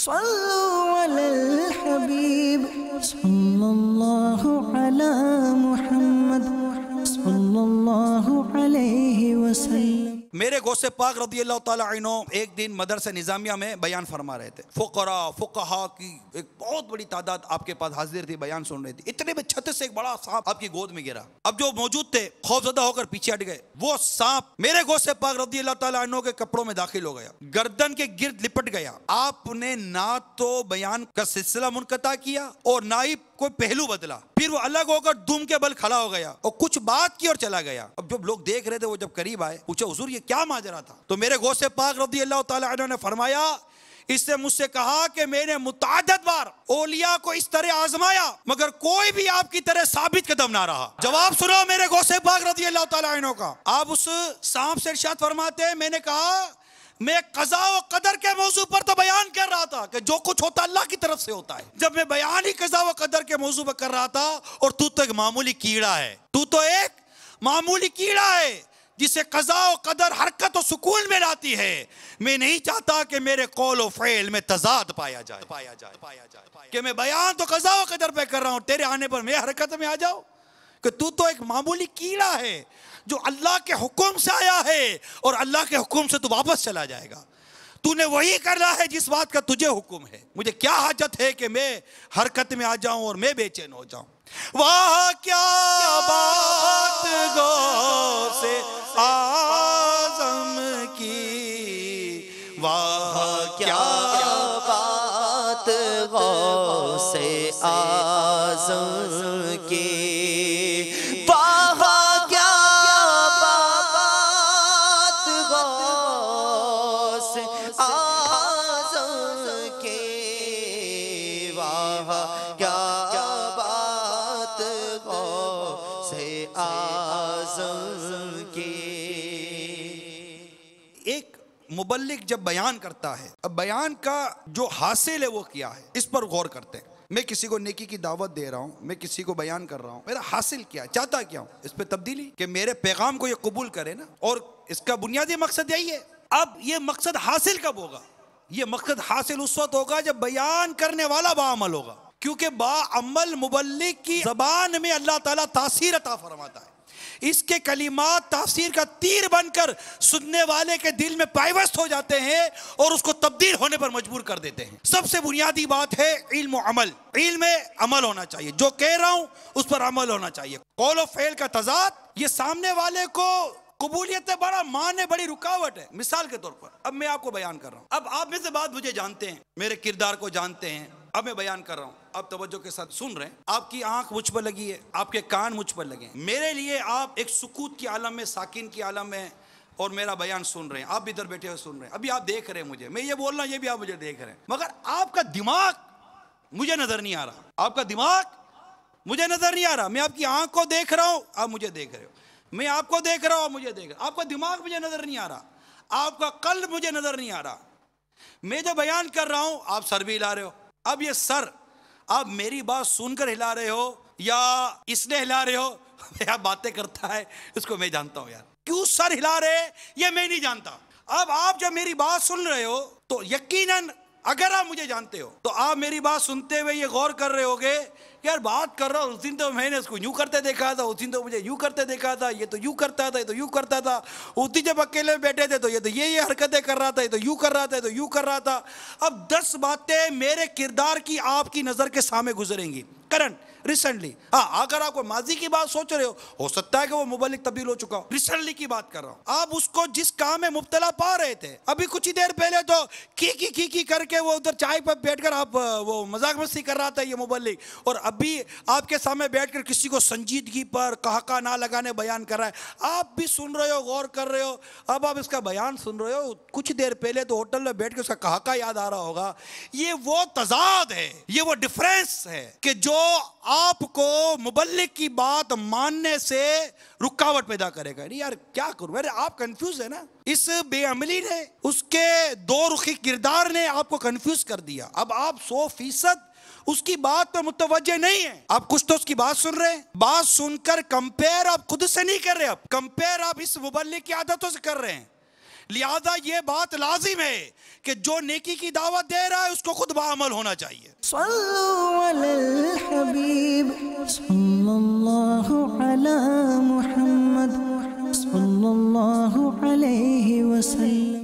सल्लु अलल हबीब सल्लल्लाहु अला मुहम्मद सल्लल्लाहु अलैहि वसल्लम। मेरे गौसे पाक रज़ी अल्लाह ताला अन्हु एक दिन मदरसा निज़ामिया में बयान फरमा रहे थे। फुक़रा फुक़हा की एक बहुत बड़ी तादाद आपके पास हाजिर थी, बयान सुन रही थी। इतने में छत से एक बड़ा सांप आपकी गोद में गिरा। अब जो मौजूद थे खौफज़दा होकर पीछे हट गए। वो सांप मेरे गौसे पाक रज़ी अल्लाह ताला अन्हु के कपड़ों में दाखिल हो गया, गर्दन के गिर्द लिपट गया। आपने ना तो बयान का सिलसिला मुनक़ता किया और ना ही कोई पहलू बदला, फिर वो अलग होकर दुम के बल खड़ा हो गया और कुछ बात की और चला गया। अब जब लोग देख रहे थे, वो जब करीब आए, पूछे हुजूर ये क्या माजरा था? तो मेरे गौसे पाक रज़ी अल्लाह ताला अन्हु ने फरमाया, इसने मुझसे कहा कि मैंने मुताअद्दिद बार औलिया को इस तरह आजमाया मगर कोई भी आपकी तरह साबित कदम ना रहा। जवाब सुनो मेरे गौसे पाक रज़ी अल्लाह ताला अन्हु का। आप उस सांप से इरशाद फरमाते हैं, मैंने कहा मैं कज़ा व कदर के मौजू पर तो बयान कर रहा था कि जो कुछ होता अल्लाह की तरफ से होता है। जब मैं बयान ही कज़ा व कदर के मौजू पर कर रहा था और तू तो एक मामूली कीड़ा है, तू तो एक मामूली कीड़ा है जिसे कज़ा व कदर हरकत और सुकून में लाती है। मैं नहीं चाहता कि मेरे कौल व फ़ेल में तज़ाद पाया जाए कि मैं बयान तो कज़ा व कदर पे कर रहा हूँ, तेरे आने पर मैं हरकत में आ जाऊँ कि तू तो एक मामूली कीड़ा है जो अल्लाह के हुक्म से आया है और अल्लाह के हुक्म से तू वापस चला जाएगा। तूने वही करना है जिस बात का तुझे हुक्म है। मुझे क्या हाजत है कि मैं हरकत में आ जाऊं और मैं बेचैन हो जाऊं। वाह क्या बात गौसे आज़म की, वाह क्या बात गौसे आज़म की, मुबल्लिग जब बयान करता है, अब बयान का जो हासिल है वो क्या है, इस पर गौर करते हैं। मैं किसी को नेकी की दावत दे रहा हूँ, मैं किसी को बयान कर रहा हूँ, मेरा हासिल क्या है, चाहता क्या हूँ? इस पे तब्दीली कि मेरे पैगाम को ये कबूल करे ना, और इसका बुनियादी मकसद यही है। अब ये मकसद हासिल कब होगा? ये मकसद हासिल उस वक्त होगा जब बयान करने वाला बाअमल होगा, क्योंकि बाअमल मुबल्लिग की ज़बान में अल्लाह ताला तासीर अता फरमाता है। इसके कलिमात तासीर का तीर बनकर सुनने वाले के दिल में पायवस्त हो जाते हैं और उसको तब्दील होने पर मजबूर कर देते हैं। सबसे बुनियादी बात है इल्म व अमल। इल्म में अमल होना चाहिए, जो कह रहा हूं उस पर अमल होना चाहिए। कौल व फ़ेल का तज़ाद, ये सामने वाले को कबूलियत बड़ा माने बड़ी रुकावट है। मिसाल के तौर पर अब मैं आपको बयान कर रहा हूँ, अब आप में से बात मुझे जानते हैं, मेरे किरदार को जानते हैं, अब मैं बयान कर रहा हूँ, आप तवज्जो के साथ सुन रहे हैं। आपकी आंख मुझ पर लगी है, आपके कान मुझ पर लगे हैं। मेरे लिए आप एक सुकूत की आलम में, साकिन की आलम में और मेरा बयान सुन रहे हैं। आप भी इधर बैठे हुए सुन रहे हैं, अभी आप देख रहे हैं मुझे, मैं ये बोल रहा हूँ, ये भी आप मुझे देख रहे हैं, मगर आपका दिमाग मुझे नजर नहीं आ रहा। आपका दिमाग मुझे नजर नहीं आ रहा। मैं आपकी आंख को देख रहा हूँ, आप मुझे देख रहे हो, मैं आपको देख रहा हूँ, आप मुझे देख रहे हो। आपका दिमाग मुझे नजर नहीं आ रहा, आपका कल्ब मुझे नजर नहीं आ रहा। मैं जो बयान कर रहा हूँ आप सर भी हिला रहे हो। अब ये सर आप मेरी बात सुनकर हिला रहे हो या इसने हिला रहे हो? क्या बातें करता है, इसको मैं जानता हूं यार। क्यों सर हिला रहे ये मैं नहीं जानता। अब आप जब मेरी बात सुन रहे हो तो यकीनन अगर आप मुझे जानते हो तो आप मेरी बात सुनते हुए ये गौर कर रहे होगे, यार बात कर रहा हूँ, उस दिन तो मैंने इसको यूं करते देखा था, उस दिन तो मुझे यूं करते देखा था, ये तो यूं करता था, ये तो यूं करता था, उस दिन जब अकेले बैठे थे तो ये तो ये हरकतें कर रहा था, ये तो यूं कर रहा था, ये तो यूं कर रहा था। अब 10 बातें मेरे किरदार की आपकी नजर के सामने गुजरेंगी करंट रिसेंटली। हाँ, अगर आप कोई माजी की बात सोच रहे हो सकता है कि वो मुबल्लिग तब्दील हो चुका हो। रिसेंटली की बात कर रहा हूं, आप उसको जिस काम में मुब्तला पा रहे थे, अभी कुछ ही देर पहले तो की करके वो उधर चाय पर बैठकर आप वो मजाक मस्ती कर रहा था ये मुबल्लिग, और अभी आपके सामने बैठकर किसी को संजीदगी पर कहका ना लगाने बयान कर रहा है। आप भी सुन रहे हो, गौर कर रहे हो। अब आप इसका बयान सुन रहे हो, कुछ देर पहले तो होटल में बैठ के उसका कहका याद आ रहा होगा। ये वो तजाद है, ये वो डिफरेंस है कि जो आपको मुबल्लिग की बात मानने से रुकावट पैदा करेगा। नहीं यार क्या करूं, अरे आप कंफ्यूज है ना। इस बेअमली ने, उसके दो रुखी किरदार ने आपको कंफ्यूज कर दिया। अब आप 100% उसकी बात पर मुतवज्जे नहीं है। आप कुछ तो उसकी बात सुन रहे हैं, बात सुनकर कंपेयर आप खुद से नहीं कर रहे, अब कंपेयर आप इस मुबल्लिग की आदतों से कर रहे हैं। लिहाजा ये बात लाजिम है कि जो नेकी की दावत दे रहा है उसको खुद बाअमल होना चाहिए। सल्लल्लाहु अलल हबीब सल्लल्लाहु अला मुहम्मद सल्लल्लाहु अलैहि वसल्लम।